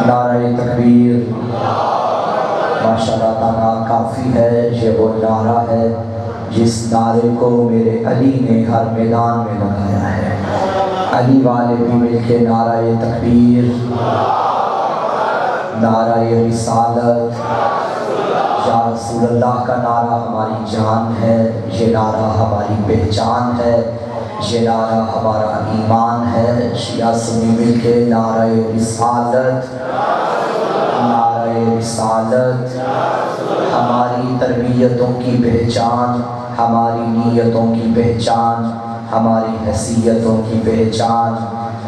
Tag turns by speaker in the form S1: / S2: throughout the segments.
S1: نعرہ تکبیر ماشاءاللہ تعالیٰ کافی ہے۔ یہ وہ نعرہ ہے جس نعرے کو میرے علی نے ہر میدان میں لگایا ہے۔ علی والے بھی مل کے نعرہ تکبیر، نعرہ رسالت، یا رسول اللہ کا نعرہ ہماری جان ہے، یہ نعرہ ہماری پہچان ہے، یہ نعرہ ہمارا ایمان ہے۔ شیعہ سنی مل کے نعرہ رسالت، نعرہ رسالت ہماری تربیتوں کی پہچان، ہماری نیتوں کی پہچان، ہماری حیثیتوں کی پہچان،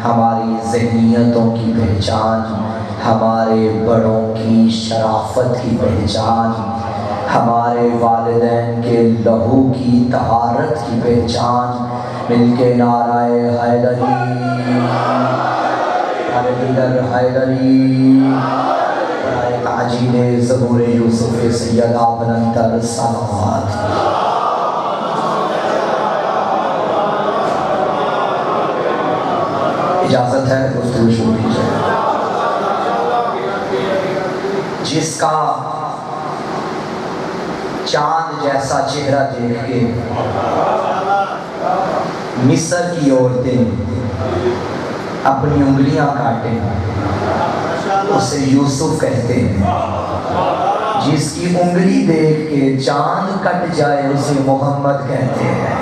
S1: ہماری ذہنیتوں کی پہچان، ہمارے بڑوں کی شرافت کی پہچان، ہمارے والدین کے لہو کی طہارت کی پہچان۔ مل کے نعرہ حیدری، حیدر حیدری، تعجیل ظہور یوسف سیدہ بلندتر صلوات۔ اجازت ہے گفتگو شروع کی جائے۔ جس کا چاند جیسا چہرہ دیکھ کے مصر کی عورتیں اپنی انگلیاں کاٹیں اسے یوسف کہتے ہیں۔ جس کی انگلی دیکھ کے چاند کٹ جائے اسے محمد کہتے ہیں۔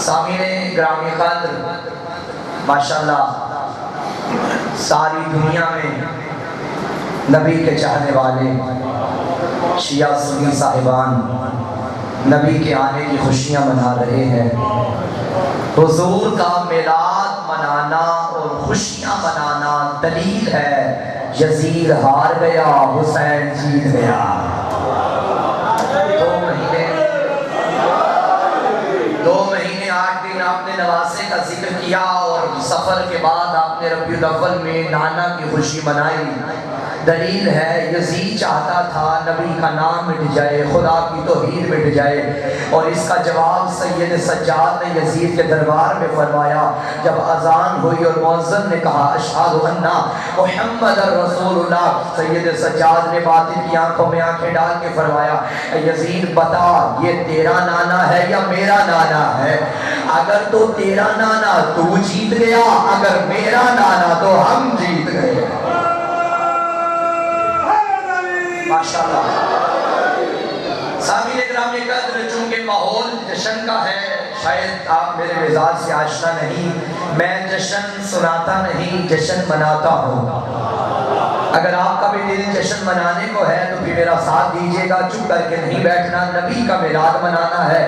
S1: سامعین گرامی قدر، ماشاءاللہ ساری دنیا میں نبی کے چاہنے والے شیعہ سنی صاحبان نبی کے آنے کی خوشیاں منا رہے ہیں۔ حضور کا میلاد منانا اور خوشیاں منانا دلیل ہے یزید ہار گیا حسین جیت گیا۔ 2 مہینے 8 دن آپ نے نواسے کا ذکر کیا اور سفر کے بعد آپ نے ربیع الاول میں نانا کی خوشی منائی۔ دلیل ہے یزید چاہتا تھا نبی کا نام مٹ جائے، خدا کی توحید مٹ جائے، اور اس کا جواب سید سجاد نے یزید کے دربار میں فرمایا۔ جب اذان ہوئی اور مؤذن نے کہا اشہد ان محمد رسول اللہ، سید سجاد نے باطن کی آنکھوں میں آنکھیں ڈال کے فرمایا یزید بتا یہ تیرا نانا ہے یا میرا نانا ہے؟ اگر تو تیرا نانا تو جیت گیا، اگر میرا نانا تو ہم جیت گئے۔ ماشاءاللہ سامعین اکرام قدر، چونکہ ماحول جشن کا ہے، شاید آپ میرے مزاج سے آشنا نہیں، میں جشن سناتا نہیں جشن مناتا ہوں۔ اگر آپ کا بھی دل جشن منانے کو ہے تو بھی میرا ساتھ دیجیے گا، چپ کر کے نہیں بیٹھنا۔ نبی کا میلاد منانا ہے،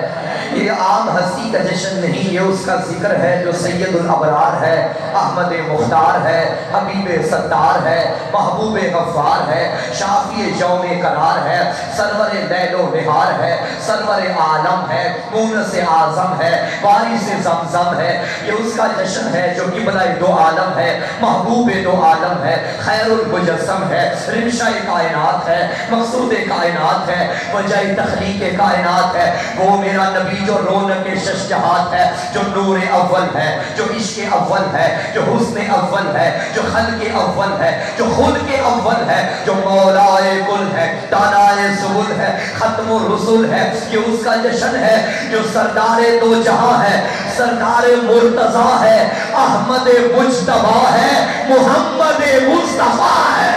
S1: یہ عام ہستی کا جشن نہیں، یہ اس کا ذکر ہے جو سید الابرار ہے، احمد مختار ہے، حبیب ستار ہے، محبوب غفار ہے، شافی یوم قرار ہے، سرور لیل و نہار ہے، سرور عالم ہے، مونس اعظم ہے، وارث زمزم ہے۔ یہ اس کا جشن ہے جو قبلہ دو عالم ہے، محبوب دو عالم ہے، خیر المجسم ہے، رمشہ کائنات ہے، مقصود کائنات ہے، وجہ تخلیق کائنات ہے۔ وہ میرا نبی جو رونق ششجہات ہے، جو نور اول ہے، جو عشق اول ہے، جو حسن اول ہے، جو خلق اول ہے، جو خود کے اول ہے، جو مولائے کل ہے، دانائے سبل ہے، ختم الرسل ہے۔ یہ اس کا جشن ہے جو سردار دو جہاں ہے، سردار مرتضیٰ ہے، احمد مجتبیٰ ہے، محمد مصطفیٰ ہے۔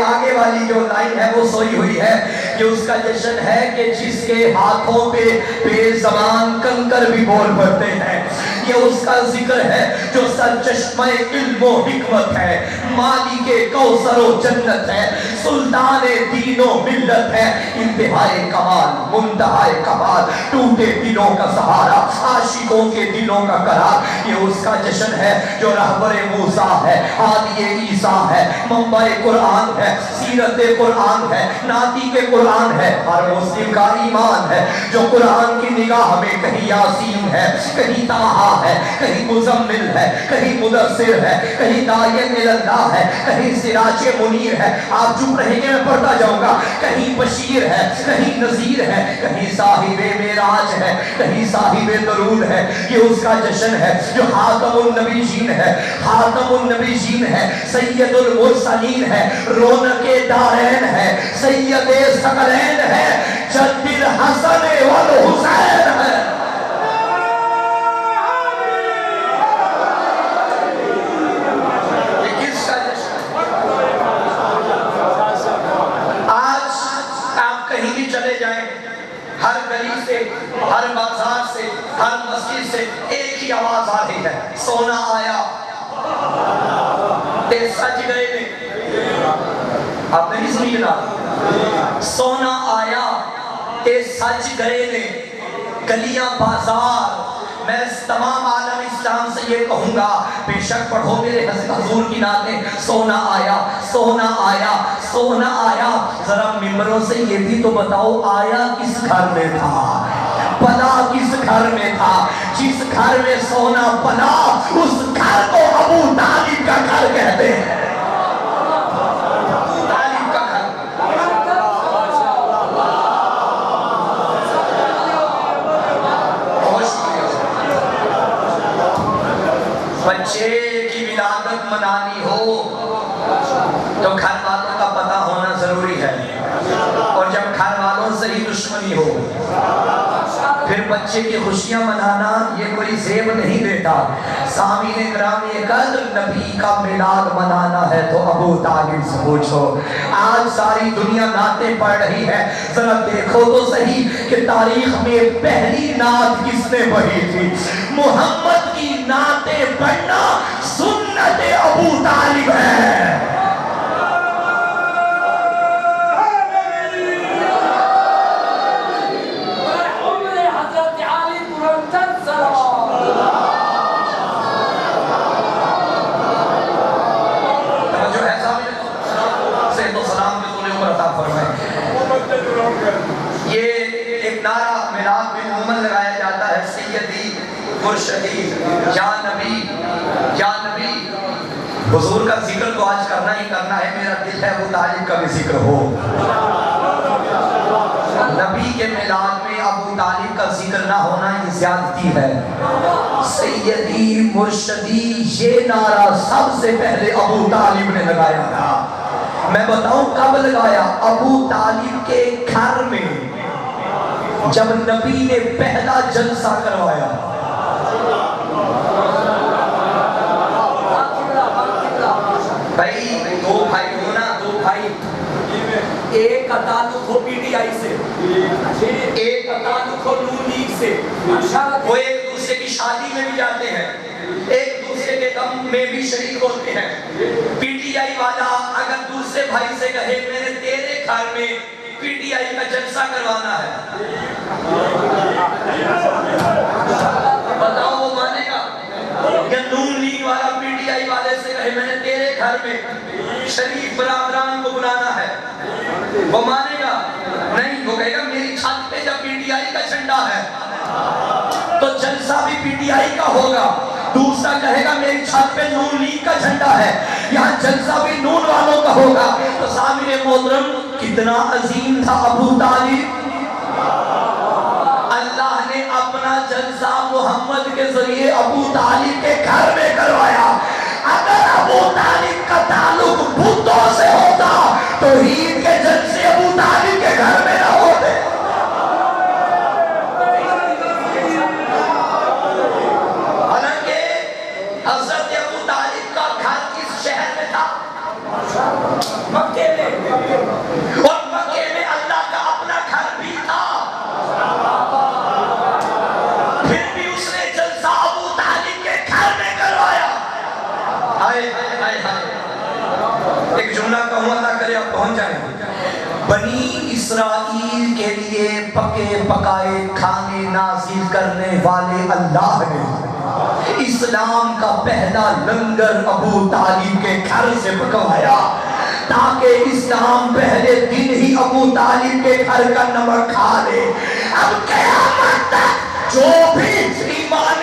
S1: آگے والی جو لائن ہے وہ سوئی ہوئی ہے کہ اس کا جشن ہے کہ جس کے ہاتھوں پہ بے زبان کنکر بھی بول پڑتے ہیں۔ یہ اس کا ذکر ہے جو سرچشمہ علم و حکمت ہے، مالک کوثر و جنت ہے، سلطان دین و ملت ہے، انتہائے کمال منتہائے کمال، ٹوٹے دلوں کا سہارا، عاشقوں کے دلوں کا قرار۔ یہ اس کا جشن ہے جو رہبر موسیٰ ہے، ہادی عیسیٰ ہے، منبع قرآن ہے، سیرت قرآن ہے، ناطق قرآن ہے، ہر مسلم کا ایمان ہے جو قرآن کی نگاہ میں کہیں یاسین ہے، کہیں طٰہٰ طہا ہے، کہیں مزمل ہے، کہیں مدثر ہے، کہیں داعی اللہ ہے، کہیں سراج منیر ہے. آپ چپ رہیں گے میں پڑھتا جاؤں گا. کہیں بشیر ہے، کہیں نذیر ہے، کہیں صاحب معراج ہے، کہیں صاحب درود ہے. یہ اس کا جشن ہے جو خاتم النبیین ہے، خاتم النبیین ہے، سید المرسلین ہے، رونق دارین ہے، سید ثقلین ہے، جد الحسن والحسین ہے. یہ کس کا جشن ہے؟ آج آپ کہیں بھی چلے جائیں، ہر گلی سے، ہر بازار سے، ہر مسجد سے ایک ہی آواز آ رہی ہے، سونا آیا تے سج گئے نے. آپ نہیں سنی جناب؟ سونا آیا تے سج گئے نے گلیاں بازار. میں تمام عالم اسلام سے یہ کہوں گا، بے شک پڑھو میرے حضور کی نعتیں. سونا آیا، سونا آیا، سونا آیا. ذرا ممبروں سے یہ بھی تو بتاؤ آیا کس گھر میں تھا، پلا کس گھر میں تھا؟ جس گھر میں سونا پلا اس گھر کو ابو طالب کا گھر کہتے ہیں. طالب کا گھر. بچے کی ولادت منانی ہو تو گھر والوں کا پتہ ہونا ضروری ہے، اور جب گھر والوں سے ہی دشمنی ہو پھر بچے کی خوشیاں منانا یہ کوئی زیب نہیں دیتا. سامعین گرامی قدر، نبی کا میلاد منانا ہے تو ابو طالب سے پوچھو. آج ساری دنیا نعتیں پڑھ رہی ہے، ذرا دیکھو تو صحیح کہ تاریخ میں پہلی نعت کس نے پڑھی تھی؟ محمد کی نعتیں پڑھنا سنت ابو طالب ہے. یہ ایک نعرہ میلاد میں عموماً لگایا جاتا ہے، سیدی مرشدی یا نبی یا نبی. حضور کا ذکر تو آج کرنا ہی کرنا ہے، میرا دل ہے ابو طالب کا بھی ذکر ہو. نبی کے میلاد میں ابو طالب کا ذکر نہ ہونا یہ زیادتی ہے. سیدی مرشدی یہ نعرہ سب سے پہلے ابو طالب نے لگایا تھا. میں بتاؤں کب لگایا؟ ابو طالب کے گھر میں جب نبی نے پہلا جلسہ کروایا. بھائی دو بھائی ہونا، دو بھائی، ایک کا تعلق ہو پی ٹی آئی سے، ایک کا تعلق ہو نون لیگ سے. وہ ایک دوسرے کی شادی میں بھی جاتے ہیں، ایک دوسرے کے غم میں بھی شریک ہوتے ہیں. پی ٹی آئی والا اگر دوسرے بھائی سے کہے میں نے تیرے گھر میں پی ٹی آئی کا جلسہ کروانا ہے، بتاؤ وہ مانے گا؟ یا نون لیگ والا پی ٹی آئی والے سے کہے میں نے تیرے گھر میں شریف برادران کو بلانا ہے، وہ مانے گا؟ نہیں. وہ کہے گا میری چھت پہ جب پی ٹی آئی کا جھنڈا ہے تو جلسہ بھی پی ٹی آئی کا ہوگا. دوسرا کہے گا میری چھت پہ نون لیگ کا جھنڈا ہے، یہاں جلسہ بھی نون والوں کا ہوگا. تو سامعین محترم کتنا عظیم تھا ابو طالب. اللہ نے اپنا جلسہ محمد کے ذریعے ابو طالب کے گھر میں کروایا. اگر ابو طالب کا تعلق بتوں سے ہوتا تو عید کے جلسے ابو طالب کے گھر میں نہ ہوتے. حضرت ابو طالب کا گھر کس شہر میں تھا؟ مکے میں. اور مکے میں اللہ کا اپنا گھر بھی تھا، پھر بھی اس نے جلسہ ابو طالب کے گھر میں کروایا. ہائے ہائے ہائے. ایک جملہ کہوں اللہ کرے آپ پہنچ جائیں. بنی اسرائیل کے لیے پکے پکائے کھانے نازل کرنے والے اللہ نے اسلام کا پہلا لنگر ابو طالب کے گھر سے پکوایا، تاکہ اسلام پہلے دن ہی ابو طالب کے گھر کا نمک کھا لے. اب قیامت تک جو بھی ایمان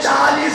S1: 40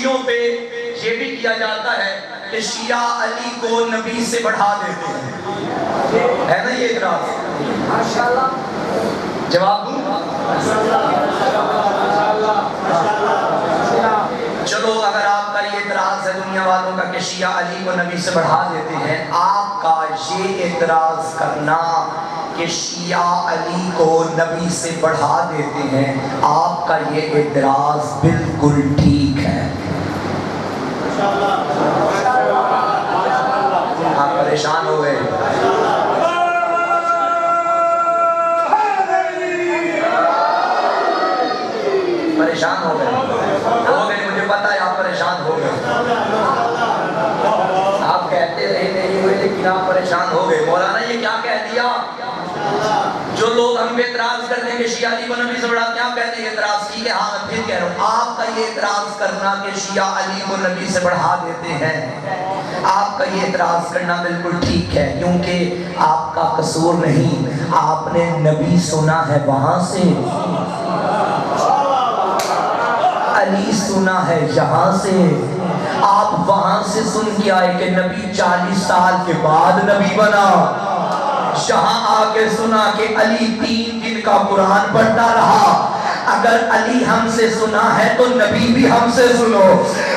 S1: شیعوں پہ یہ بھی کیا جاتا ہے کہ شیعہ علی کو نبی سے بڑھا دیتے ہیں، ہے نا یہ اعتراض؟ جواب دوں؟ چلو اگر آپ کا یہ اعتراض ہے دنیا والوں کا کہ شیعہ علی کو نبی سے بڑھا دیتے ہیں، آپ کا یہ اعتراض کرنا کہ شیعہ علی کو نبی سے بڑھا دیتے ہیں، آپ کا یہ اعتراض بالکل ٹھیک ہے۔ آپ پریشان ہو گئے؟ پریشان ہو گئے، مجھے پتا ہے آپ پریشان ہو گئے، آپ کہتے رہے نہیں ہوئے لیکن آپ پریشان ہو گئے۔ مولانا یہ کیا کہہ دیا؟ جو لوگ ہم پہ اعتراض کرتے ہیں کہ شیعہ علی کو نبی سے بڑھاتے ہیں، آپ کہتے ہیں اعتراض ٹھیک ہے۔ ہاں میں پھر کہہ رہا ہوں، آپ کا یہ اعتراض کرنا کہ شیعہ علی کو نبی سے بڑھا دیتے ہیں، آپ کا یہ اعتراض کرنا بالکل ٹھیک ہے، کیونکہ آپ کا قصور نہیں، آپ نے نبی سنا ہے وہاں سے، علی سنا ہے یہاں سے، آپ وہاں سے سن کے آئے کہ نبی 40 سال کے بعد نبی بنا، یہاں آ کے سنا کہ علی 3 دن کا قرآن پڑھتا رہا۔ اگر علی ہم سے سنا ہے تو نبی بھی ہم سے سنو۔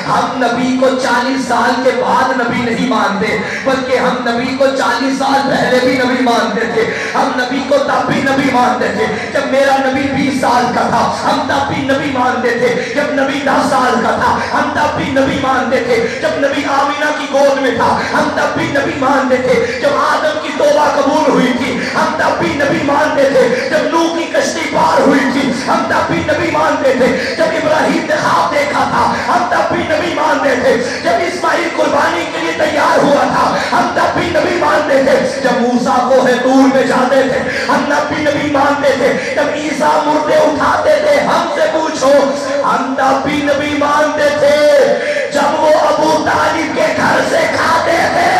S1: ہم نبی کو 40 سال کے بعد نبی نہیں مانتے، بلکہ ہم نبی کو 40 سال پہلے بھی نبی مانتے تھے۔ ہم نبی کو تب بھی نبی مانتے تھے جب میرا نبی 20 سال کا تھا، ہم تب بھی نبی مانتے تھے۔ جب نبی 10 سال کا تھا ہم تب بھی نبی مانتے تھے۔ جب نبی آمینہ کی گود میں تھا ہم تب بھی نبی مانتے تھے۔ جب آدم کی توبہ قبول ہوئی تھی ہم تب بھی نبی مانتے تھے۔ جب نوح کی کشتی پار ہوئی تھی ہم تب بھی نبی مانتے تھے۔ جب ابراہیم نے خواب دیکھا تھا ہم تب بھی نبی مانتے تھے۔ جب اسماعیل قربانی کے لیے تیار ہوا تھا ہم تب بھی نبی مانتے تھے۔ جب موسیٰ کوہ طور میں جاتے تھے ہم تب بھی نبی مانتے تھے۔ جب عیسیٰ مردے اٹھاتے تھے ہم سے پوچھو ہم تب بھی نبی مانتے تھے۔ جب وہ ابو طالب کے گھر سے کھاتے تھے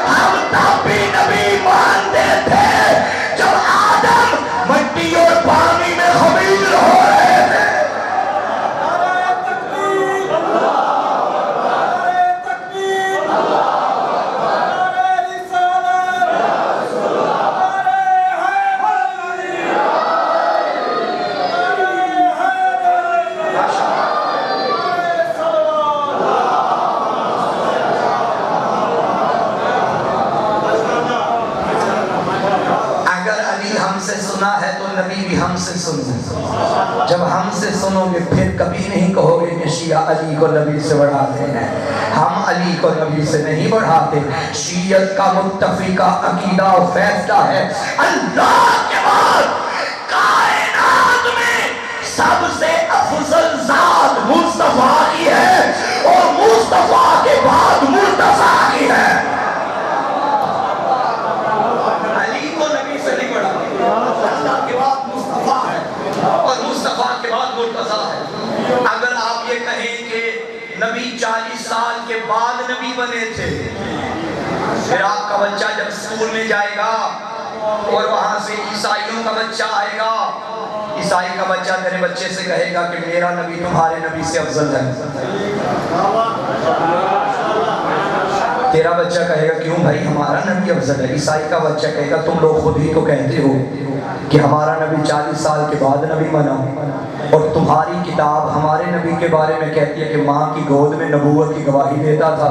S1: ہم تب بھی نبی مانتے تھے۔ جب آدم مٹی اور پانی میں خمیر ہو رہے تھے نبی بھی ہم سے سنو۔ جب ہم سے سنو گے پھر کبھی نہیں کہو گے کہ شیعہ علی کو نبی سے بڑھاتے ہیں۔ ہم علی کو نبی سے نہیں بڑھاتے۔ شیعت کا متفقہ عقیدہ و فیصلہ ہے اللہ کے بعد کائنات میں سب سے افضل ذات مصطفیٰ کی ہے اور مصطفیٰ کے بعد مرتضیٰ کی ہے۔ اگر آپ یہ کہیں کہ نبی 40 سال کے بعد نبی بنے تھے، پھر آپ کا بچہ جب اسکول میں جائے گا اور وہاں سے عیسائیوں کا بچہ آئے گا، عیسائی کا بچہ میرے بچے سے کہے گا کہ میرا نبی تمہارے نبی سے افضل ہے، تیرا بچہ کہے گا کیوں بھائی ہمارا نبی افضل ہے۔ عیسائی کا بچہ کہے گا تم لوگ خود ہی تو کہتے ہو کہ ہمارا نبی 40 سال کے بعد نبی بنا، اور تمہاری کتاب ہمارے نبی کے بارے میں کہتی ہے کہ ماں کی گود میں نبوت کی گواہی دیتا تھا۔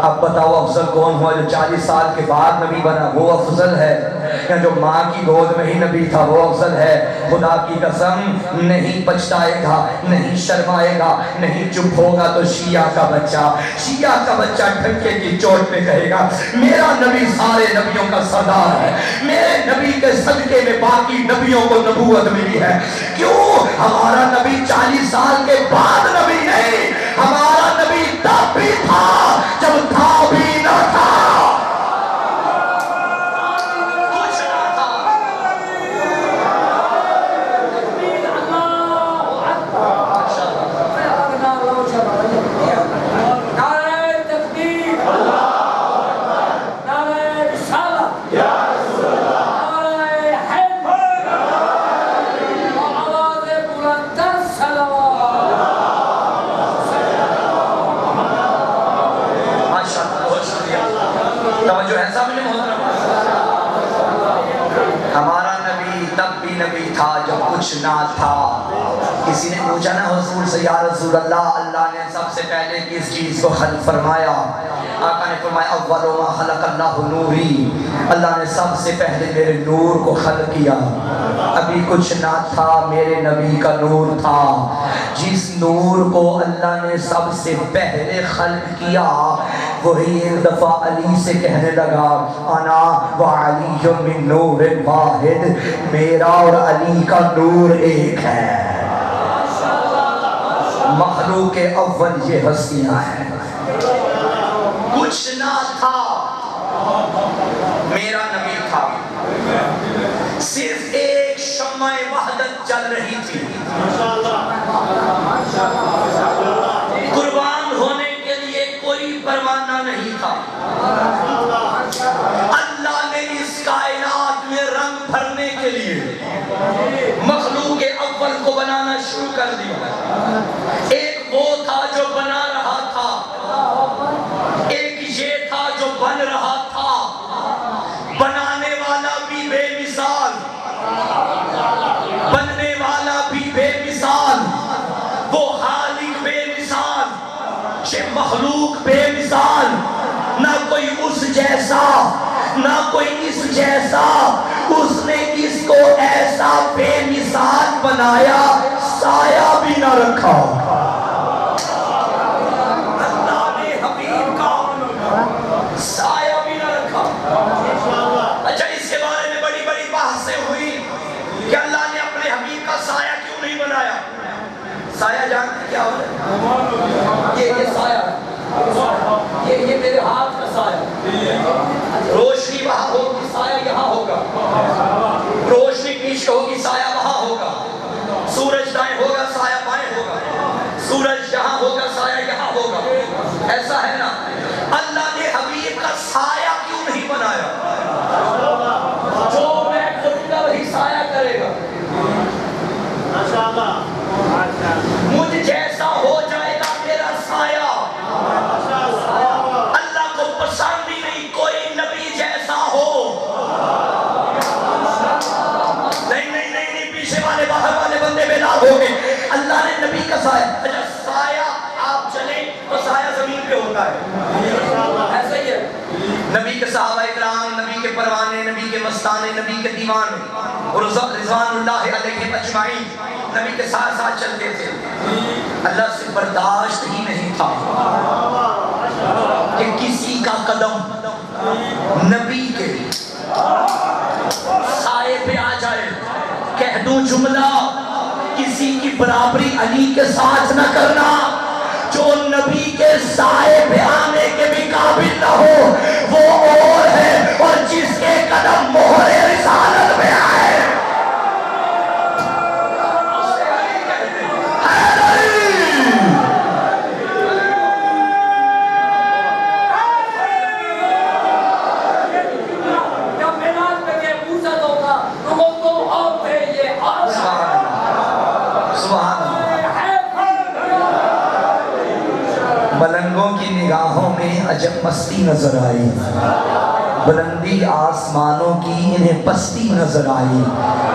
S1: اب بتاؤ افضل کون ہوا، جو 40 سال کے بعد نبی بنا وہ افضل ہے یا جو ماں کی گود میں ہی نبی تھا وہ افضل ہے؟ خدا کی قسم نہیں پچھتائے گا، نہیں شرمائے گا، نہیں چپ ہوگا تو شیعہ کا بچہ ڈھکے کی چوٹ پہ کہے گا میرا نبی سارے نبیوں کا سردار ہے، میرے نبی کے صدقے میں باقی نبیوں کو نبوت ملی ہے۔ کیوں؟ ہمارا نبی 40 سال کے بعد نبی نہیں، ہمارا نبی تب بھی تھا جب تھا بھی نہ تھا۔ کچھ نہ تھا. کسی نے پوچھا نا حضور سے یا رسول اللہ اللہ نے سب سے پہلے کس چیز کو خلق فرمایا؟ آقا نے فرمایا اول ما خلق اللہ نوری، اللہ نے سب سے پہلے میرے نور کو خلق کیا. ابھی کچھ نہ تھا، میرے نبی کا نور تھا. جس نور کو اللہ نے سب سے پہلے خلق کیا وہی ایک دفعہ علی سے کہنے لگا انا وعلی من نور واحد، میرا اور علی کا نور ایک ہے. مخلوق اول یہ ہستیاں ہیں. کچھ نہ تھا، میرا نبی تھا. صرف ایک شمع وحدت جل رہی تھی. قربان ہونے کے لیے کوئی پروانہ نہیں تھا. اللہ نے اس کائنات میں رنگ بھرنے کے لیے مخلوق اول کو بنانا شروع کر دیا. ایک وہ تھا جو بنا رہا تھا، ایک یہ تھا جو بن رہا تھا. بنانے والا بھی بے مثال، بننے والا بھی بے مثال. وہ خالق بے مثال، یہ مخلوق بے مثال. نہ کوئی اس جیسا نہ کوئی اس جیسا. اس نے اس کو ایسا بے مثال بنایا سایہ بھی نہ رکھا. اللہ نے حبیب کا سایہ بھی نہ رکھا. اچھا اس کے بارے میں بڑی بڑی بحثیں ہوئی کہ اللہ نے اپنے حبیب کا سایہ کیوں نہیں بنایا. سایہ جانتے کیا ہوتا ہے؟ یہ سایہ یہ میرے ہاتھ کا سایہ. روشنی وہاں ہوگی سایہ یہاں ہوگا. روشنی پیچھے ہوگی سایہ وہاں ہوگا. سورج دائیں ہوگا سایہ بائیں ہوگا. سورج یہاں ہوگا سایہ یہاں ہوگا. ایسا ہے نا. اللہ نے حبیب کا سایہ کیوں نہیں بنایا؟ جو میں کروں گا وہی سایہ کرے گا. مجھ جیسا ہو جائے گا میرا سایہ. اللہ کو پسند ہی نہیں کوئی نبی جیسا ہو. نہیں نہیں نہیں نہیں پیچھے والے باہر والے بندے بیدار ہو گئے. اللہ نے نبی کا سایہ. اچھا سایہ آپ چلیں تو سایہ زمین پہ ہوتا ہے. ایسا ہی ہے. نبی کے صحابہ اکرام، نبی کے پروانے، نبی کے مستانے، نبی کے دیوانے اور رضوان اللہ علیہ اجمعین نبی کے ساتھ ساتھ چلتے تھے. اللہ سے برداشت ہی نہیں تھا کہ کسی کا قدم نبی کے سائے پہ آ جائے. کہہ دوں جملہ، کسی کی برابری علی کے ساتھ نہ کرنا. جو نبی کے سائے پہ آنے کے بھی قابل نہ ہو وہ اور ہے، اور جس کے قدم مہر رسالت میں آئے ملنگوں کی نگاہوں میں عجب مستی نظر آئی. بلندی آسمانوں کی انہیں پستی نظر آئی.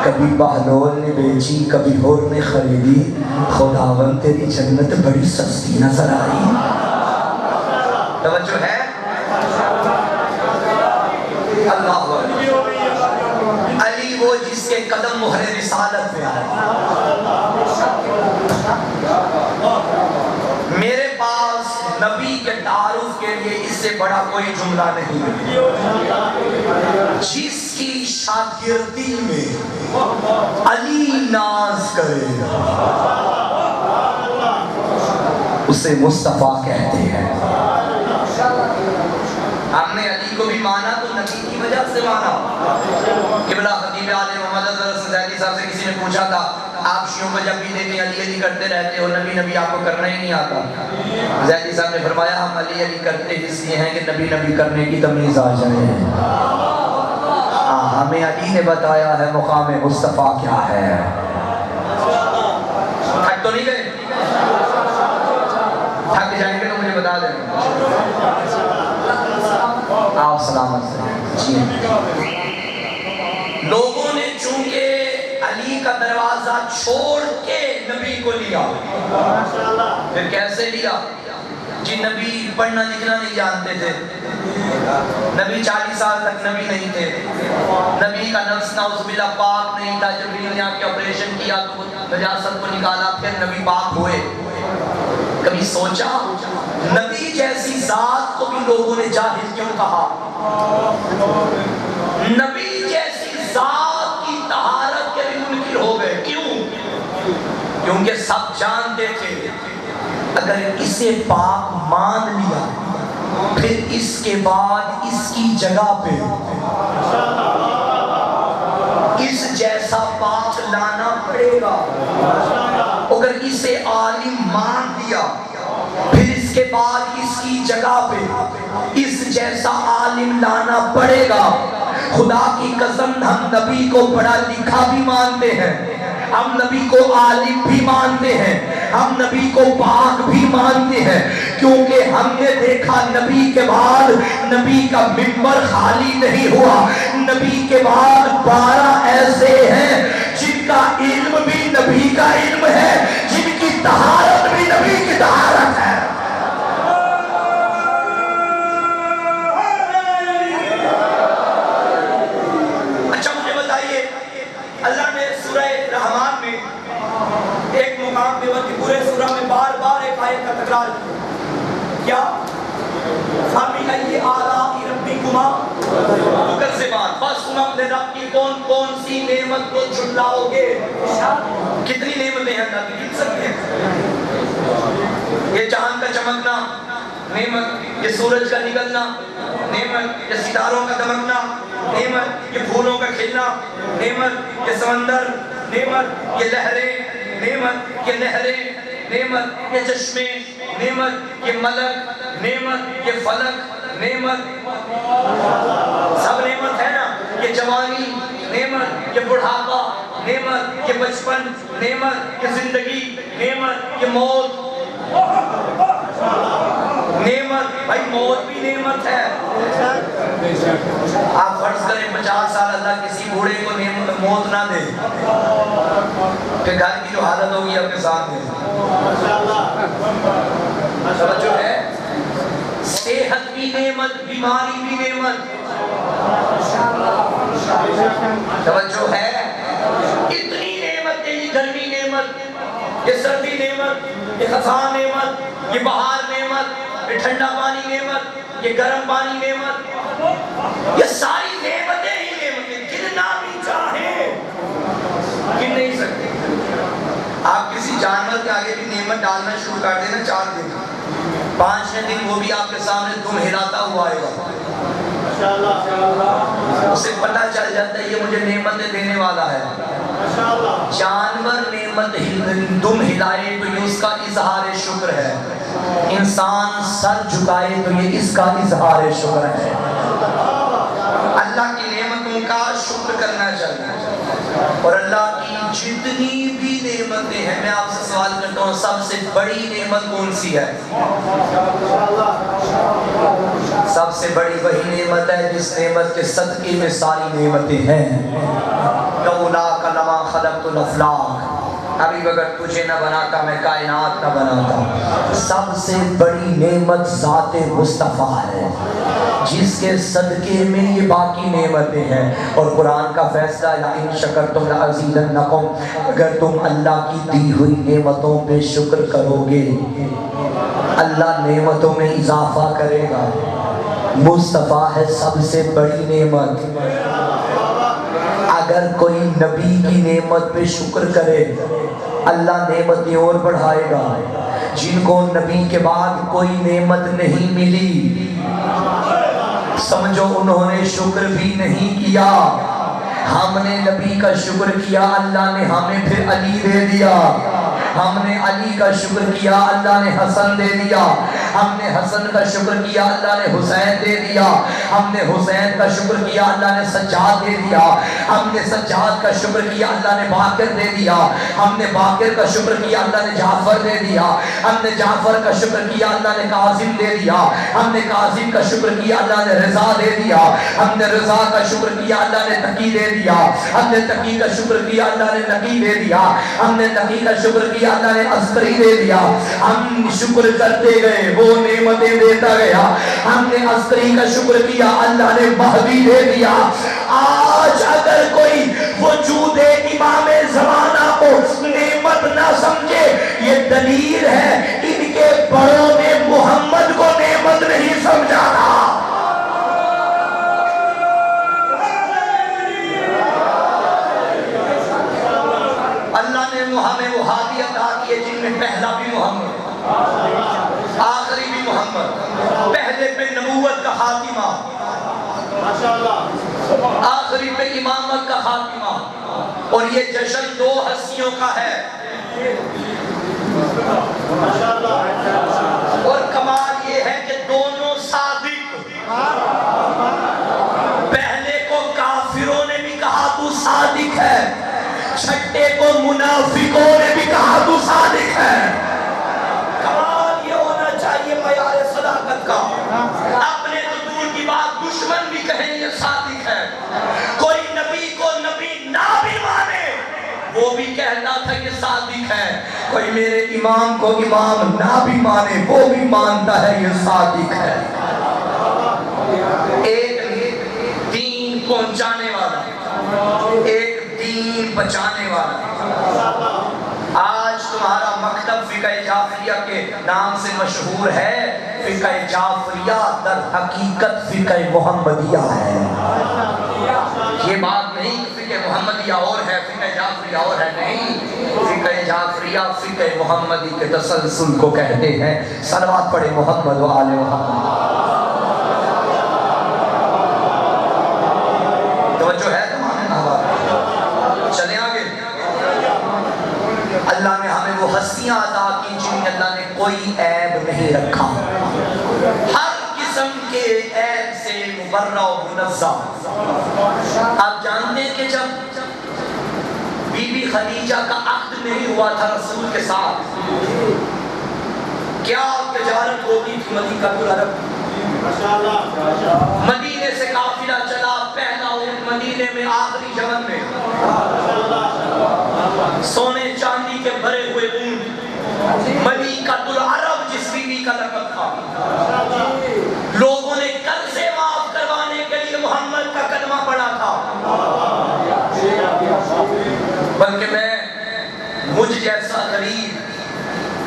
S1: کبھی بہلول نے بیچی کبھی ہور نے خریدی، خداوند تیری جنت بڑی سستی نظر آئی. توجہ ہے؟ اللہ علی وہ جس کے قدم مہر رسالت میں آئے. میرے پاس نبی کے تعارف کے لیے اس سے بڑا کوئی جملہ نہیں ہے. جس کی شاگردی میں علی ناز کرے اسے مصطفیٰ کہتے ہیں. ہم نے علی کو بھی مانا تو نبی کی وجہ سے مانا. قبلہ خطیب عالم محمد حضرت زیدی صاحب سے کسی نے پوچھا تھا آپ شیعوں کو جب بھی دیکھیں علی علی کرتے رہتے ہو، نبی نبی آپ کو کرنا ہی نہیں آتا. زیدی صاحب نے فرمایا ہم علی علی کرتے اس لیے ہیں کہ نبی نبی کرنے کی تمیز آ جائے. ہمیں علی نے بتایا ہے مقام مصطفیٰ کیا ہے. تھک تو نہیں گئے؟ تھک جائیں گے تو مجھے بتا دیں. آپ سلامت سے. لوگوں نے چونکہ علی نبی کا دروازہ چھوڑ کے نبی کو لیا. پھر کیسے لیا؟ جی نبی پڑھنا لکھنا نہیں جانتے تھے، نبی 40 سال تک نبی نہیں تھے، نبی کا نفس نعوذ باللہ پاک نہیں تھا. جبریل نے آ کے آپریشن کیا تو نجاست کو نکالا، پھر نبی پاک ہوئے. کبھی سوچا نبی جیسی ذات کو بھی لوگوں نے جاہل کیوں کہا؟ نبی جیسی ذات کی طہارت کے بھی منکر ہو گئے. کیوں؟ کیونکہ سب جانتے تھے اگر اسے پاک مان لیا پھر اس کے بعد اس کی جگہ پہ اس جیسا پاک لانا پڑے گا. اگر اسے عالم مان لیا پھر اس کے بعد اس کی جگہ پہ اس جیسا عالم لانا پڑے گا. خدا کی قسم ہم نبی کو پڑھا لکھا بھی مانتے ہیں، ہم نبی کو عالم بھی مانتے ہیں، ہم نبی کو پاک بھی مانتے ہیں، کیونکہ ہم نے دیکھا نبی کے بعد نبی کا منبر خالی نہیں ہوا. نبی کے بعد 12 ایسے ہیں جن کا علم بھی نبی کا علم ہے، جن کی طہارت بھی نبی کی طہارت ہے. اچھا مجھے بتائیے، اللہ نے سورہ رحمان میں ایک مقام پہ بلکہ پورے سورہ میں بار بار ایک آیت کا تکرار کیا؟ فَبِأَيِّ آلَاءِ رَبِّكُمَا تُكَذِّبَانِ. بس تم اپنے رب کی کون کون سی نعمت کو جھٹلاؤ گے؟ کتنی نعمتیں ہیں اللہ کی، گن سکتے ہیں؟ یہ چاند کا چمکنا نعمت، یہ سورج کا نکلنا نعمت، یہ ستاروں کا دمکنا نعمت، یہ پھولوں کا کھلنا نعمت، یہ سمندر نعمت، یہ لہریں نعمت، یہ نہریں نعمت، یہ چشمے نعمت، یہ ملک نعمت، یہ فلک نعمت. سب نعمت ہے نا. یہ جوانی نعمت، یہ بڑھاپا نعمت، یہ بچپن نعمت، یہ زندگی نعمت، یہ موت نعمت. بھائی موت بھی نعمت ہے. آپ فرض کریں 50 سال اللہ کسی بوڑھے کو موت نہ دے کہ گھر کی جو حالت ہوگی آپ کے ساتھ دے. توجہ ہے، صحت بھی نعمت، بیماری بھی نعمت. توجہ ہے، اتنی نعمتیں، یہ گرمی نعمت، یہ سردی نعمت، یہ خزاں نعمت، یہ بہار نعمت، یہ ٹھنڈا پانی نعمت، یہ گرم پانی نعمت. یہ ساری نعمتیں ہی نعمتیں، گننا بھی چاہیں گن نہیں سکتے. آپ کسی جانور کے آگے بھی نعمت ڈالنا شروع کر دینا 4 دن 5 دن وہ بھی آپ کے سامنے دم ہلاتا ہوا آئے گا. اسے پتہ چل جاتا ہے یہ مجھے نعمتیں دینے والا ہے. جانور نعمت دم ہلائے تو یہ اس کا اظہار شکر ہے، انسان سر جھکائے تو یہ اس کا اظہار شکر ہے. اللہ کی نعمتوں کا شکر کرنا چاہیے. اور اللہ کی جتنی بھی نعمتیں ہیں، میں آپ سے سوال کرتا ہوں سب سے بڑی نعمت کون سی ہے؟ سب سے بڑی وہی نعمت ہے جس نعمت کے صدقے میں ساری نعمتیں ہیں. لولا لما خلقت الافلاک، ابھی اگر تجھے نہ بناتا میں کائنات نہ بناتا. سب سے بڑی نعمت ذات مصطفیٰ ہے جس کے صدقے میں یہ باقی نعمتیں ہیں. اور قرآن کا فیصلہ لَإِن شَكَرْتُمْ لَأَزِيدَنَّكُمْ، اگر تم اللہ کی دی ہوئی نعمتوں پہ شکر کرو گے اللہ نعمتوں میں اضافہ کرے گا. مصطفیٰ ہے سب سے بڑی نعمت. اگر کوئی نبی کی نعمت پہ شکر کرے اللہ نعمتیں اور بڑھائے گا. جن کو نبی کے بعد کوئی نعمت نہیں ملی سمجھو انہوں نے شکر بھی نہیں کیا. ہم نے نبی کا شکر کیا اللہ نے ہمیں پھر علی دے دیا. ہم نے علی کا شکر کیا اللہ نے حسن دے دیا. ہم نے حسن کا شکر کیا اللہ نے حسین دے دیا، ہم نے حسین کا شکر کیا اللہ نے سجاد دے دیا، ہم نے سجاد کا شکر کیا اللہ نے باقر دے دیا، ہم نے باقر کا شکر کیا اللہ نے جعفر دے دیا، ہم نے جعفر کا شکر کیا اللہ نے قاسم دے دیا، ہم نے قاسم کا شکر کیا اللہ نے رضا دے دیا، ہم نے رضا کا شکر کیا اللہ نے تقی دے دیا، ہم نے تقی کا شکر کیا اللہ نے نقی دے دیا، ہم نے نقی کا شکر کیا اللہ نے عسکری دے دیا، ہم شکر کرتے گئے وہ نعمتیں دیتا گیا، ہم نے عسکری کا شکر کیا اللہ نے مہدی دے دیا۔ آج اگر کوئی وجود امام زمانہ کو نعمت نہ سمجھے، یہ دلیل ہے ان کے بڑوں نے محمد کو نعمت نہیں سمجھا تھا۔ اللہ نے ہمیں وہ ہادی عطا کیے جن میں پہلا بھی محمد، آخری بھی محمد، پہلے پہ نبوت کا خاتمہ، آخری پہ امامت کا خاتمہ، اور یہ جشن دو ہستیوں کا ہے۔ اور کمال یہ ہے کہ دونوں صادق، پہلے کو کافروں نے بھی کہا تو صادق ہے، چھٹے کو منافقوں نے بھی کہا تو صادق ہے۔ کمال یہ ہونا چاہیے معیار صداقت کا، اپنے دور کی بات دشمن بھی کہیں یہ صادق ہے، کوئی نبی کو نبی نہ بھی مانے وہ بھی کہنا تھا کہ صادق ہے، کوئی میرے امام کو امام نہ بھی مانے وہ بھی مانتا ہے یہ صادق ہے۔ ایک دین پہنچانے والا، ایک دین بچانے والا۔ آج تمہارا مکتب فقہ جعفریہ کے نام سے مشہور ہے، فقہ جعفریہ در حقیقت فقہ محمدیہ ہے۔ یہ بات نہیں کہ فقہ محمدیہ اور ہے فقہ جعفریہ اور ہے، نہیں، فقہ جعفریہ فقہ محمدی کے تسلسل کو کہتے ہیں۔ صلوات پڑھے محمد و آل محمد۔ توجہ ہے تمہارے نام، چلیں آگے۔ اللہ نے ہمیں وہ ہستیاں عطا کی جن میں اللہ نے کوئی عیب نہیں رکھا، ہر قسم کے عیب سے مبرہ و منزہ۔ آپ جانتے ہیں کہ جب بی بی خدیجہ کا عقد نہیں ہوا تھا رسول کے ساتھ، کیا تجارت ہوتی تھی مدینہ العرب، مدینے سے قافلہ چلا، پہلا اونٹ مدینے میں، آخری جمن میں، سونے چاندی کے بھرے ہوئے اونٹ، ملکہ العرب جس بی بی کا لقب تھا۔ لوگوں نے قرضے معاف کروانے کے لیے محمد کا کلمہ پڑھا تھا، بلکہ مجھ جیسا غریب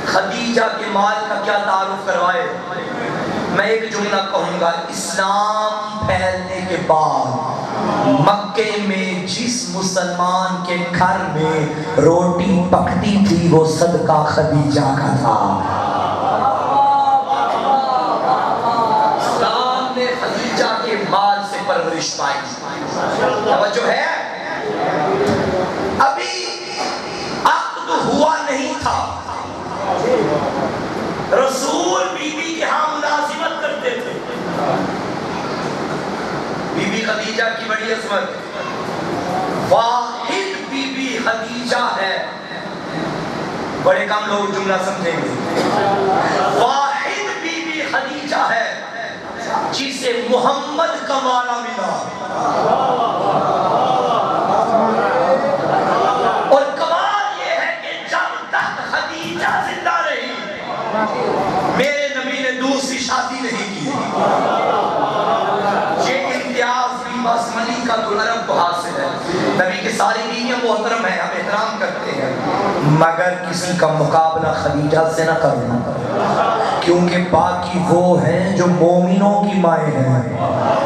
S1: خدیجہ کے مال کا کیا تعارف کروائے۔ میں ایک جملہ کہوں گا، اسلام پھیلنے کے بعد مکے میں جس مسلمان کے گھر میں روٹی پکتی تھی وہ صدقہ خدیجہ کا تھا۔ اسلام نے خدیجہ کے مال سے پرورش پائی۔ توجہ ہے، ابھی عقد ہوا نہیں تھا، رسول بی بی کے ہاں ملازمت کرتے تھے۔ بی بی خدیجہ کی بڑی عظمت، واحد بی بی خدیجہ ہے، بڑے کم لوگ جملہ سمجھیں گے، واحد بی بی خدیجہ ہے جسے محمد کا والا ملا۔ اور کمال یہ ہے کہ جب تک خدیجہ زندہ رہی میرے نبی نے دوسری شادی نہیں کی۔ یہ امتیاز بھی بس ملکہ العرب کو حاصل ہے۔ نبی کی ساری بیویاں محترم ہیں، ہم احترام کرتے ہیں، مگر کسی کا مقابلہ خدیجہ سے نہ کرنا، کیونکہ باقی وہ ہیں جو مومنوں کی مائیں ہیں،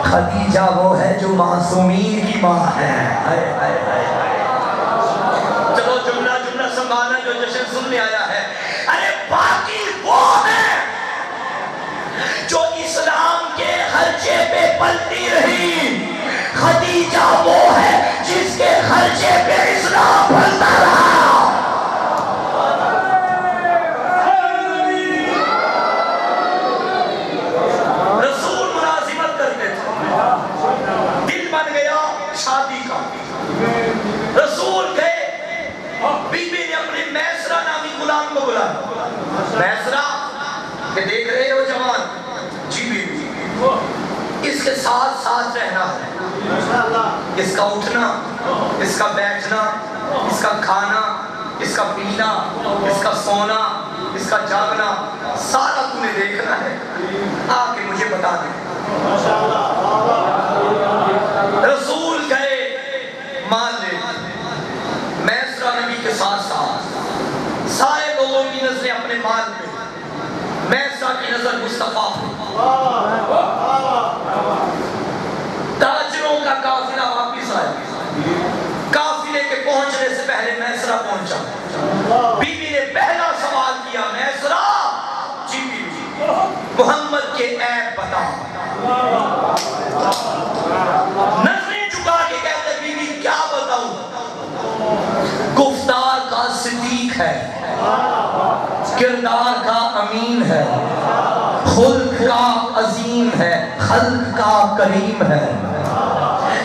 S1: خدیجہ وہ ہے جو معصومین کی ماں ہے۔ چلو جملہ جملہ سنبھالنا جو جشن سننے آیا ہے، ارے باقی وہ ہیں جو اسلام کے خرچے پہ پلتی رہی، خدیجہ وہ ہے جس کے خرچے پہ اسلام پلتا رہا۔ غلام کو بلا. میسرہ کہ دیکھ رہے ہو جوان؟ جی بیوی. اس کے ساتھ ساتھ رہنا ہے. اس کا اٹھنا، اس کا بیٹھنا، اس کا کھانا، اس کا پینا، اس کا سونا، اس کا جاگنا، سارا تمہیں دیکھنا ہے. آ کے مجھے بتا دیں. رسول گئے مان لے. میسرہ نبی کے ساتھ ساتھ سارے لوگوں کی نظریں اپنے مال پہ، میسرہ کی نظر مصطفیٰ پہ. تاجروں کا قافلہ واپس آیا. قافلے کے پہنچنے سے پہلے میسرہ پہنچا. بی بی نے پہلا سوال کیا، میسرہ جی بی بی محمد کے عیب بتا. نظریں جھکا کے کہتے بی بی کیا بتاؤں؟ گفتار کا صدیق ہے، کردار کا امین ہے، خلق کا عظیم ہے، خلق کا کریم ہے.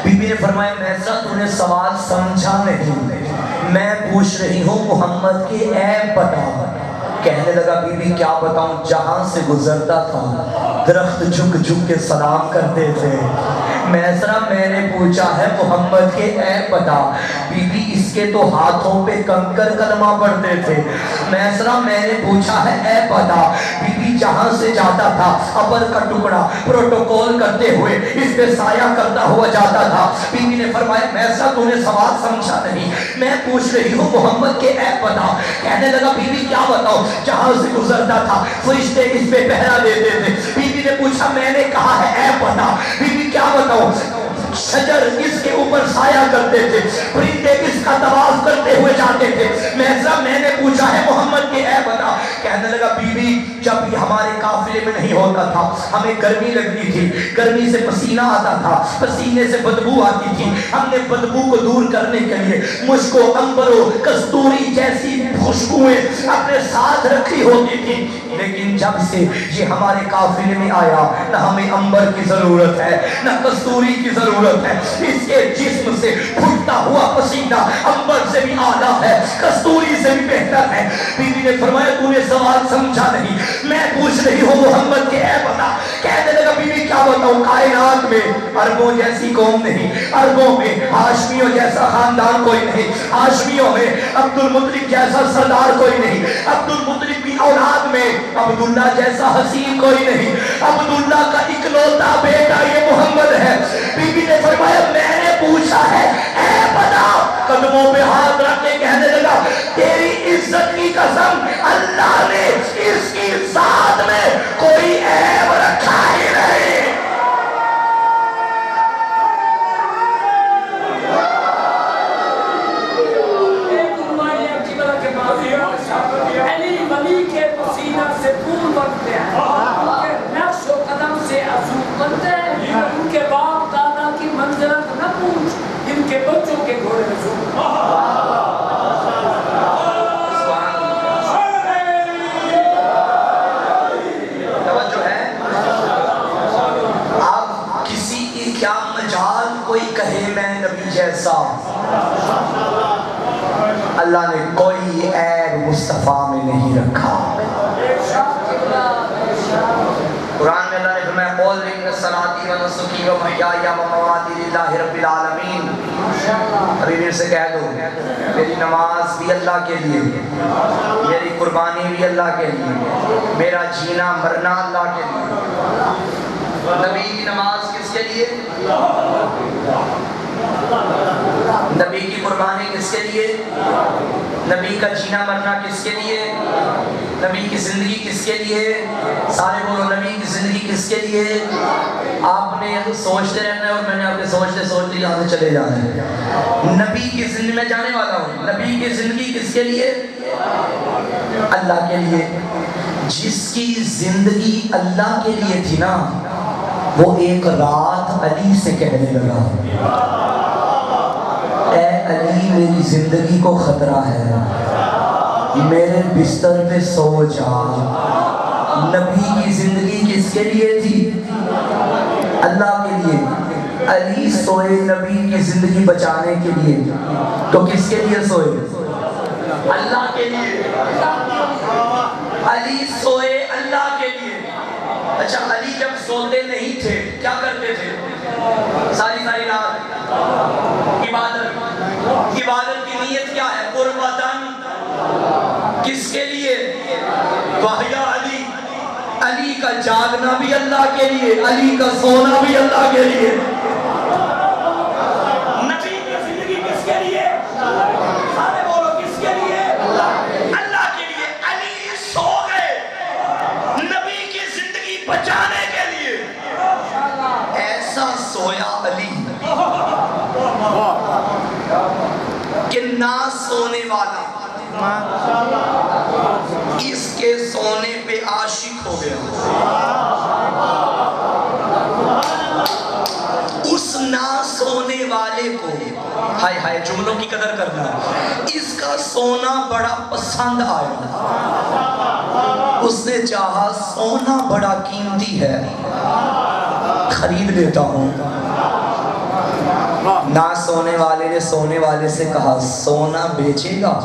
S1: بی بی نے فرمایا میسرہ تو نے سوال سمجھا نہیں، میں پوچھ رہی ہوں محمد کے عیب بتا. کہنے لگا بی بی کیا بتاؤں، جہاں سے گزرتا تھا درخت جھک جھک کے سلام کرتے تھے. میسرہ میں نے پوچھا ہے محمد کے عیب بتا. بی بی اس کے تو ہاتھوں پہ کنکر کلمہ پڑھتے تھے. میسرہ میں نے پوچھا ہے عیب بتا. بی بی جہاں سے جاتا تھا ابر کا ٹکڑا پروٹوکول کرتے ہوئے اس پہ سایہ کرتا ہوا جاتا تھا. بی بی نے فرمایا میسرہ تو نے سوال سمجھا نہیں، میں پوچھ رہی ہوں محمد کے عیب بتا. کہنے لگا بی بی کیا بتاؤ، جہاں سے گزرتا تھا فرشتے اس پہ پہرا دیتے تھے. بی بی نے پوچھا میں نے کہا ہے عیب بتا. بی بی کیا بتاؤ، شجر اس کے اوپر سایہ کرتے تھے، پرندے اس کا طواف کرتے ہوئے جاتے تھے. میسرہ میں نے پوچھا ہے محمد کے عیب بتا. کہنے لگا بی بی جب یہ ہمارے قافلے میں نہیں ہوتا تھا ہمیں گرمی لگتی تھی، گرمی سے پسینہ آتا تھا، پسینے سے بدبو آتی تھی. ہم نے بدبو کو دور کرنے کے لیے مشک و عنبر و کستوری جیسی خوشبوئیں اپنے ساتھ رکھی ہوتی تھی. لیکن جب سے یہ ہمارے قافلے میں آیا نہ ہمیں عنبر کی ضرورت ہے نہ کستوری کی ضرورت ہے. اس کے جسم سے پھوٹتا ہوا پسینہ عنبر سے بھی اعلیٰ ہے، کستوری سے بھی بہتر ہے. بی بی نے فرمایا تو نے سوال سمجھا نہیں، میں پوچھ رہی ہوں محمد کے عیب بتا. کہنے لگا بی بی کیا بتاؤں، کائنات میں عربوں جیسی قوم نہیں، عربوں میں ہاشمیوں جیسا خاندان کوئی نہیں، ہاشمیوں میں عبد المطلب جیسا سردار کوئی نہیں، عبد المطلب کی اولاد میں عبداللہ جیسا حسین کوئی نہیں، عبداللہ کا اکلوتا بیٹا یہ محمد ہے. بی بی نے فرمایا میں نے پوچھا ہے اے بتا. قدموں پہ ہاتھ رکھ کے کہنے لگا تیری عزت کی قسم اللہ نے اس کی ذات میں کوئی عیب رکھا ہی نہیں.
S2: علی ولی کے پسینہ سے پھول بنتے ہیں، ان کے نقش و قدم سے عزوم بنتے ہیں. ان کے باپ دادا کی منزلت نہ پوچھ، ان کے بچوں کے گھوڑے میں زوم.
S1: توجہ ہے. اب کسی کی کیا مجال کوئی کہے میں نبی جیسا. اللہ نے کوئی عیب مصطفیٰ میں نہیں رکھا. قرآن میں اللہ نے فرمایا قول ان صلاتی و نسکی و محیای و مماتی للہ رب العالمین. ابھی میرے سے کہہ دو میری نماز بھی اللہ کے لیے، میری قربانی بھی اللہ کے لیے، میرا جینا مرنا اللہ کے لیے. نبی کی نماز کس کے لیے؟ نبی کی قربانی کس کے لیے؟ نبی کا جینا مرنا کس کے لیے؟ نبی کی زندگی کس کے لیے؟ سارے بولو نبی کی زندگی کس کے لیے؟ آپ نے سوچتے رہنا ہے اور میں نے آپ کے سوچتے سوچتے یہاں سے چلے جانا ہے. نبی کی زندگی میں جانے والا ہوں. نبی کی زندگی کس کے لیے؟ اللہ کے لیے. جس کی زندگی اللہ کے لیے تھی نا وہ ایک رات علی سے کہنے لگا اے علی میری زندگی کو خطرہ ہے، میرے بستر پہ سو جا. نبی کی زندگی کس کے لیے تھی؟ اللہ کے لیے. علی سوئے نبی کی زندگی بچانے کے لیے، تو کس کے لیے سوئے؟ اللہ کے لیے، علی سوئے اللہ کے لیے۔ اچھا علی جب سوتے نہیں تھے کیا کرتے تھے؟ ساری رات عبادت کی نیت کیا ہے؟ قربتاً کس کے لیے؟ وحیا علی، علی کا جاگنا بھی اللہ کے لیے، علی کا سونا بھی اللہ کے لیے۔ نبی کی زندگی کس کے لیے؟ سارے بولو کس کے لیے؟ اللہ کے لیے۔ علی سو گئے نبی کی زندگی بچانے کے لیے۔ ایسا سویا علی کہ نہ سونے والا اس کے سونے پہ عاشق ہو گیا۔ اس نہ سونے والے کو، ہائے ہائے جملوں کی قدر کرنا، اس کا سونا بڑا پسند آیا۔ اس نے چاہا سونا بڑا قیمتی ہے، خرید لیتا ہوں۔ نہ سونے والے نے سونے والے سے کہا سونا بیچے گا؟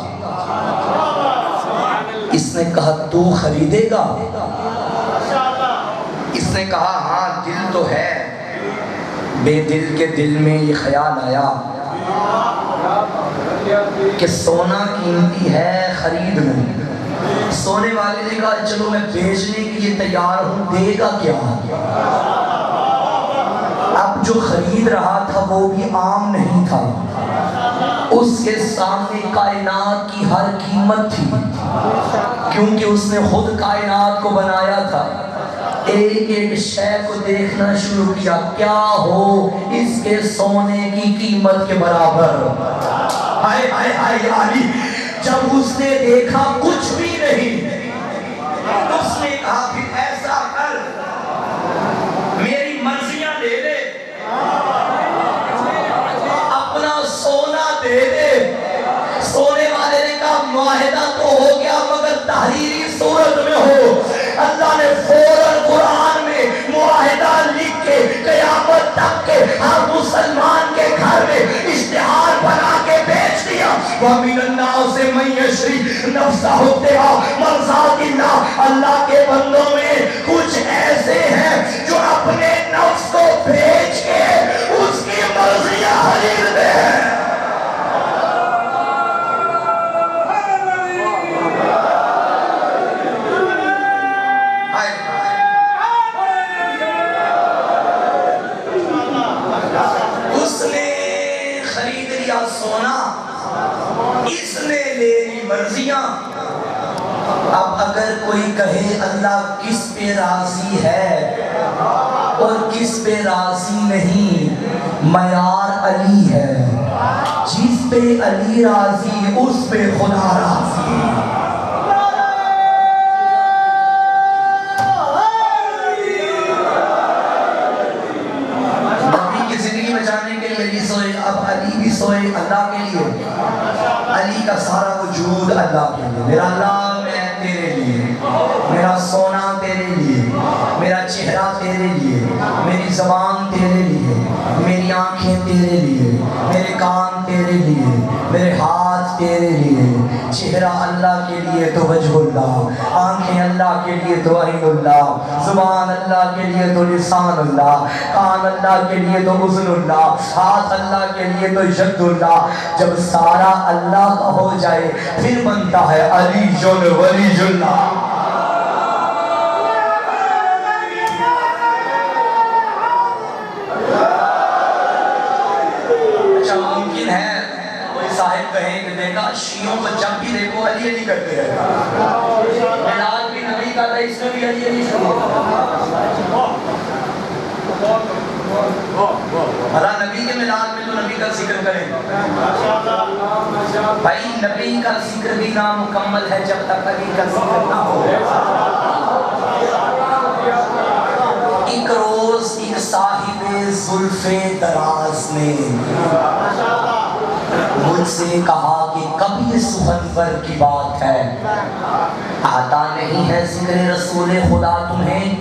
S1: اس نے کہا تو خریدے گا؟ اس نے کہا ہاں دل تو ہے۔ بے دل کے دل میں یہ خیال آیا کہ سونا قیمتی ہے، خرید لوں۔ سونے والے نے کہا چلو میں بیچنے کے لیے تیار ہوں، دے گا کیا؟ اب جو خرید رہا تھا وہ بھی عام نہیں تھا، اس کے سامنے کائنات کی ہر قیمت تھی، کیونکہ اس نے خود کائنات کو بنایا تھا۔ ایک ایک شے کو دیکھنا شروع کیا، کیا ہو اس کے سونے کی قیمت کے برابر۔ ہائے ہائے ہائے علی، جب اس نے دیکھا کچھ بھی نہیں، اس نے کہا پھر ایسا کر میری مرضیاں دے دے، اپنا سونا دے دے۔ سونے والے نے کہا معاہدہ تو ہو گیا مگر تحریری صورت میں ہو۔ اللہ نے فوراً قرآن میں معاہدہ لکھ کے قیامت تک کے ہر مسلمان کے گھر میں اشتہار بنا کے بیچ دیا۔ وَمِنَ النَّاسِ مَن يَشْرِي نَفْسَهُ ابْتِغَاءَ مَرْضَاتِ اللَّهِ، اللہ کے بندوں میں کچھ ایسے ہیں جو اپنے نفس کو بیچ کے اس کی مرضیاں خریدتے ہیں۔ سونا اس نے لے لی مرضیاں۔ اب اگر کوئی کہے اللہ کس پہ راضی ہے اور کس پہ راضی نہیں، معیار علی ہے۔ جس پہ علی راضی اس پہ خدا راضی۔ اب علی بھی سوئے اللہ کے لیے، علی کا سارا وجود اللہ کے لیے۔ میرا اللہ میں تیرے لیے، میرا سونا تیرے لیے، میرا چہرہ تیرے لیے، میری زبان تیرے لیے، میری آنکھیں تیرے لیے، میرے کان تیرے لیے، میرے ہاتھ تیرے لیے۔ چہرہ اللہ کے لیے تو وجہ اللہ، آنکھیں اللہ کے لیے تو عین اللہ، زبان اللہ کے لیے تو لسان اللہ، کان اللہ کے لیے تو اذن اللہ، ہاتھ اللہ کے لیے تو ید اللہ۔ جب سارا اللہ کا ہو جائے پھر بنتا ہے علی جن ولی اللہ۔ اچھا ممکن ہے کوئی صاحب کہیں کہ دیکھا شیعوں کو جب بھی دیکھو علی علی کرتے رہے، میلاد بھی نبی کا تھا اس میں بھی علی علی شروع۔ بھلا نبی کے میلاد میں تو نبی کا ذکر کریں بھائی، نبی کا ذکر بھی نامکمل ہے جب تک علی کا ذکر نہ ہو۔ ایک روز ایک صاحب زلف دراز نے مجھ سے کہا کہ کبھی سخنور کی بات ہے، آتا نہیں ہے ذکر رسول خدا تمہیں،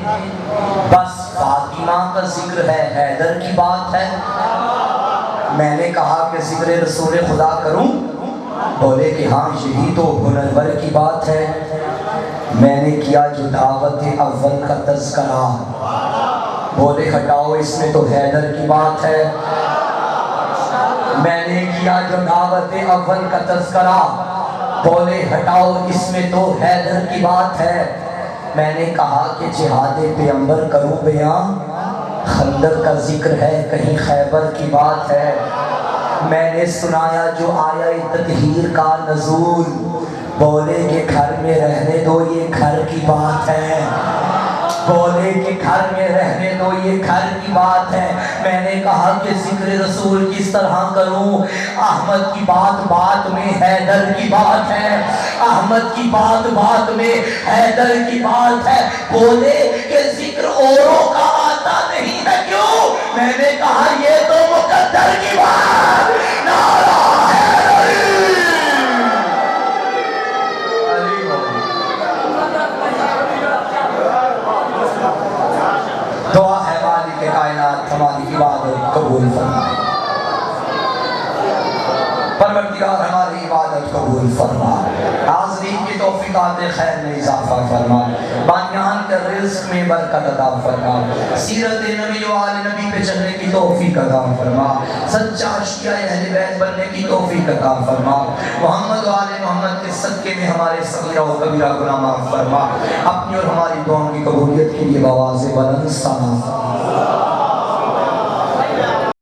S1: بس فاطمہ کا ذکر ہے، حیدر کی بات ہے۔ میں نے کہا کہ ذکر رسول خدا کروں؟ بولے کہ ہاں یہی تو ہنرور کی بات ہے، میں نے کیا جو دعوت اول کا تذکرہ، بولے ہٹاؤ اس میں تو حیدر کی بات ہے، میں نے کیا جو دعوت اول کا تذکرہ، بولے ہٹاؤ اس میں تو حیدر کی بات ہے، میں نے کہا کہ جہاد پیغمبر کروں بیان، خندق کا ذکر ہے کہیں خیبر کی بات ہے، میں نے سنایا جو آیا تطہیر کا نزول، بولے کہ گھر میں رہنے دو یہ گھر کی بات ہے، بولے کہ گھر میں رہنے دو یہ گھر کی بات ہے، میں نے کہا کہ ذکر رسول کس طرح کروں، احمد کی بات بات میں حیدر کی بات ہے، احمد کی بات بات میں حیدر کی بات ہے، بولے کہ ذکر اوروں کا آتا نہیں ہے کیوں، میں نے کہا یہ تو مقدر کی بات، نعرہ دعا ہے مالک کائنات ہماری عبادت قبول فرمائے، پروردگار ہماری عبادت قبول فرمائے، حاضرین کی توفیقات خیر میں اضافہ فرمائے، بانیان کے رزق میں برکت عطا فرمائے، سیرت نبی و آل نبی پہ چلنے کی توفیق عطا فرمائے، سچا اشیاء اہل بیت بننے کی توفیق عطا فرمائے، محمد و آل محمد کے صدقے میں ہمارے صغیرہ و کبیرہ گناہ معاف فرمائے، اپنی اور ہماری دعاؤں کی قبولیت کے لیے بآواز بلند ثنا